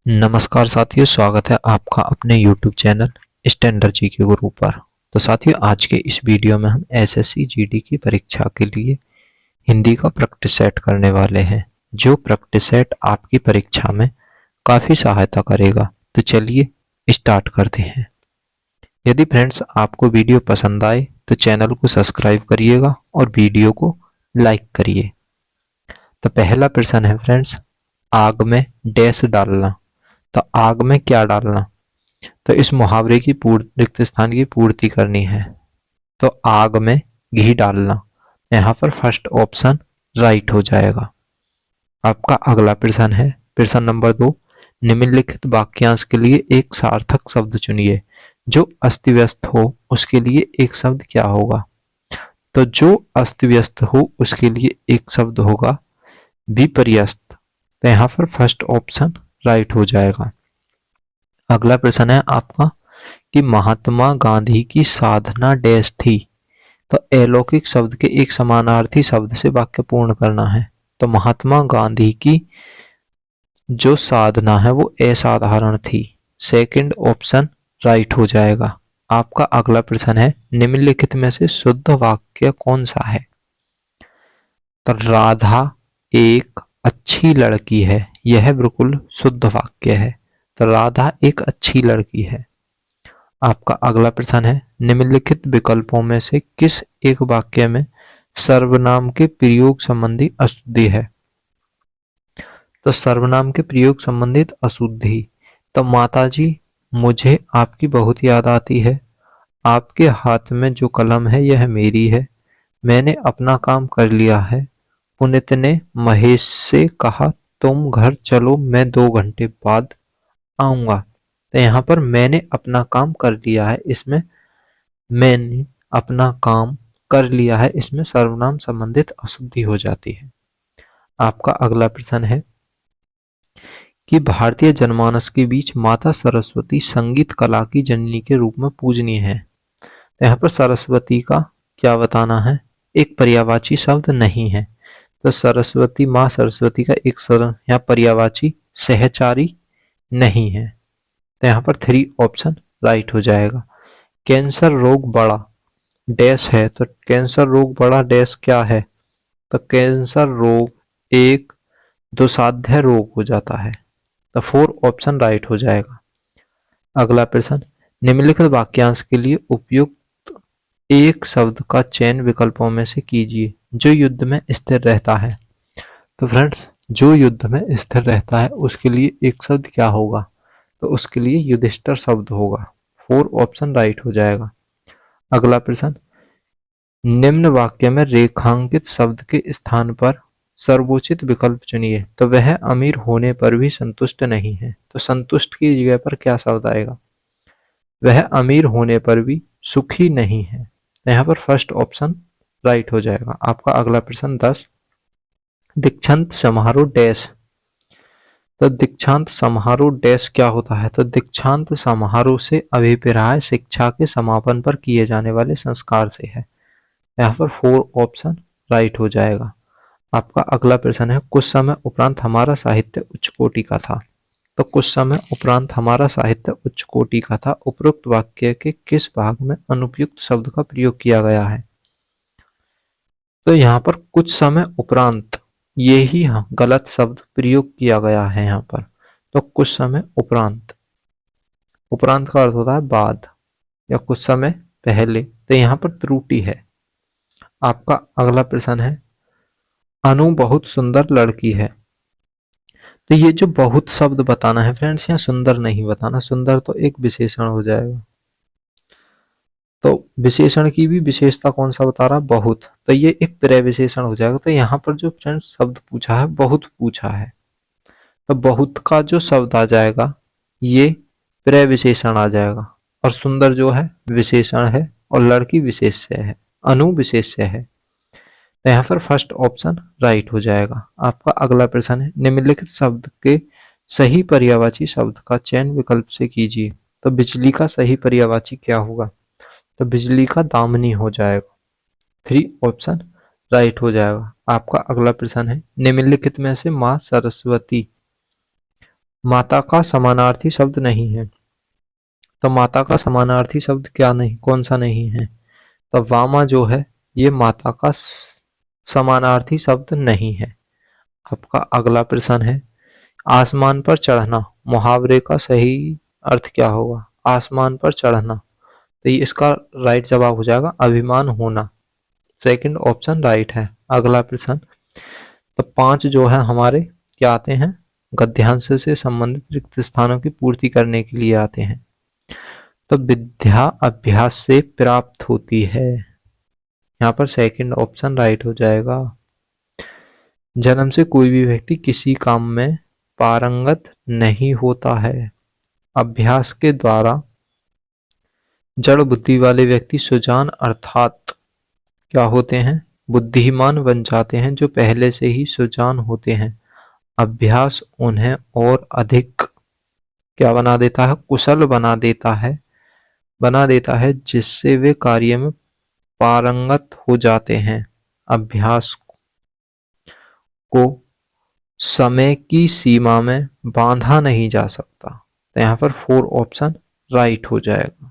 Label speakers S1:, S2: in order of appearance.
S1: नमस्कार साथियों, स्वागत है आपका अपने YouTube चैनल स्टैंडर्ड जीके गुरु पर। तो साथियों, आज के इस वीडियो में हम एसएससी जीडी की परीक्षा के लिए हिंदी का प्रैक्टिस सेट करने वाले हैं, जो प्रैक्टिस सेट आपकी परीक्षा में काफ़ी सहायता करेगा। तो चलिए स्टार्ट करते हैं। यदि फ्रेंड्स आपको वीडियो पसंद आए तो चैनल को सब्सक्राइब करिएगा और वीडियो को लाइक करिए। तो पहला प्रश्न है फ्रेंड्स, आग में डैश डालना। तो आग में क्या डालना? तो इस मुहावरे की रिक्त स्थान की पूर्ति करनी है। तो आग में घी डालना, यहाँ पर फर्स्ट ऑप्शन राइट हो जाएगा। आपका अगला प्रश्न है, प्रश्न नंबर 2, निम्नलिखित वाक्यांश के लिए एक सार्थक शब्द चुनिए। जो अस्त व्यस्त हो उसके लिए एक शब्द क्या होगा? तो जो अस्त व्यस्त हो उसके लिए एक शब्द होगा विपर्यस्त। तो यहाँ पर फर्स्ट ऑप्शन राइट हो जाएगा। अगला प्रश्न है आपका कि महात्मा गांधी की साधना डैश थी। तो अलौकिक शब्द के एक समानार्थी शब्द से वाक्य पूर्ण करना है। तो महात्मा गांधी की जो साधना है वो असाधारण थी। सेकंड ऑप्शन राइट हो जाएगा। आपका अगला प्रश्न है, निम्नलिखित में से शुद्ध वाक्य कौन सा है? तो राधा एक अच्छी लड़की है, यह बिल्कुल शुद्ध वाक्य है। तो राधा एक अच्छी लड़की है। आपका अगला प्रश्न है, निम्नलिखित विकल्पों में से किस एक वाक्य में सर्वनाम के प्रयोग संबंधी अशुद्धि है? तो सर्वनाम के प्रयोग संबंधित अशुद्धि, तो माताजी मुझे आपकी बहुत याद आती है। आपके हाथ में जो कलम है यह मेरी है। मैंने अपना काम कर लिया है। पुनित ने महेश से कहा तुम घर चलो, मैं 2 घंटे बाद आऊंगा। तो यहाँ पर मैंने अपना काम कर लिया है, इसमें मैंने अपना काम कर लिया है, इसमें सर्वनाम संबंधित अशुद्धि हो जाती है। आपका अगला प्रश्न है कि भारतीय जनमानस के बीच माता सरस्वती संगीत कला की जननी के रूप में पूजनीय है। तो यहाँ पर सरस्वती का क्या बताना है? एक पर्यायवाची शब्द नहीं है। तो सरस्वती, माँ सरस्वती का एक यहाँ पर्यायवाची सहचारी नहीं है। तो यहाँ पर 3 ऑप्शन राइट हो जाएगा। कैंसर रोग बड़ा डैश है। तो कैंसर रोग बड़ा डैश क्या है? तो कैंसर रोग एक दुसाध्य रोग हो जाता है। तो 4 ऑप्शन राइट हो जाएगा। अगला प्रश्न, निम्नलिखित वाक्यांश के लिए उपयुक्त एक शब्द का चयन विकल्पों में से कीजिए जो युद्ध में स्थिर रहता है। तो फ्रेंड्स, जो युद्ध में स्थिर रहता है उसके लिए एक शब्द क्या होगा? तो उसके लिए युधिष्ठिर शब्द होगा। 4 ऑप्शन राइट हो जाएगा। अगला प्रश्न, निम्न वाक्य में रेखांकित शब्द के स्थान पर सर्वोचित विकल्प चुनिए। तो वह अमीर होने पर भी संतुष्ट नहीं है। तो संतुष्ट की जगह पर क्या शब्द आएगा? वह अमीर होने पर भी सुखी नहीं है। यहाँ पर फर्स्ट ऑप्शन राइट हो जाएगा। आपका अगला प्रश्न 10, दीक्षांत समारोह डैश। तो दीक्षांत समारोह डैश क्या होता है? तो दीक्षांत समारोह से अभिप्राय शिक्षा के समापन पर किए जाने वाले संस्कार से है। यहाँ पर 4 ऑप्शन राइट हो जाएगा। आपका अगला प्रश्न है, कुछ समय उपरांत हमारा साहित्य उच्च कोटि का था। तो कुछ समय उपरांत हमारा साहित्य उच्च कोटि का था उपरोक्त वाक्य के किस भाग में अनुपयुक्त शब्द का प्रयोग किया गया है? तो यहाँ पर कुछ समय उपरांत, यही गलत शब्द प्रयोग किया गया है यहाँ पर। तो कुछ समय उपरांत, उपरांत का अर्थ होता है बाद या कुछ समय पहले। तो यहाँ पर त्रुटि है। आपका अगला प्रश्न है, अनु बहुत सुंदर लड़की है। तो ये जो बहुत शब्द बताना है फ्रेंड्स, यहाँ सुंदर नहीं बताना। सुंदर तो एक विशेषण हो जाएगा। तो विशेषण की भी विशेषता कौन सा बता रहा? बहुत। तो ये एक पर्याय विशेषण हो जाएगा। तो यहाँ पर जो फ्रेंड्स शब्द पूछा है बहुत पूछा है, तो बहुत का जो शब्द आ जाएगा ये पर्याय विशेषण आ जाएगा। और सुंदर जो है विशेषण है और लड़की विशेष्य है, अनु विशेष्य है। तो यहाँ पर फर्स्ट ऑप्शन राइट हो जाएगा। आपका अगला प्रश्न है, निम्नलिखित शब्द के सही पर्यायवाची शब्द का चयन विकल्प से कीजिए। तो बिजली का सही पर्यायवाची क्या होगा? तो बिजली का दामनी हो जाएगा। 3 ऑप्शन राइट हो जाएगा। आपका अगला प्रश्न है, निम्नलिखित में से माँ सरस्वती माता का समानार्थी शब्द नहीं है। तो माता का समानार्थी शब्द क्या नहीं, कौन सा नहीं है? तो वामा जो है ये माता का समानार्थी शब्द नहीं है। आपका अगला प्रश्न है, आसमान पर चढ़ना मुहावरे का सही अर्थ क्या होगा? आसमान पर चढ़ना, तो ये इसका राइट जवाब हो जाएगा अभिमान होना। सेकंड ऑप्शन राइट है। अगला प्रश्न, तो 5 जो है हमारे क्या आते हैं? गद्यांश से संबंधित रिक्त स्थानों की पूर्ति करने के लिए आते हैं। तो विद्या अभ्यास से प्राप्त होती है, यहाँ पर सेकंड ऑप्शन राइट हो जाएगा। जन्म से कोई भी व्यक्ति किसी काम में पारंगत नहीं होता है। अभ्यास के द्वारा जड़ बुद्धि वाले व्यक्ति सुजान अर्थात क्या होते हैं? बुद्धिमान बन जाते हैं, जो पहले से ही सुजान होते हैं। अभ्यास उन्हें और अधिक क्या बना देता है? कुशल बना देता है, जिससे वे कार्य में पारंगत हो जाते हैं। अभ्यास को समय की सीमा में बांधा नहीं जा सकता। तो यहाँ पर 4 ऑप्शन राइट हो जाएगा।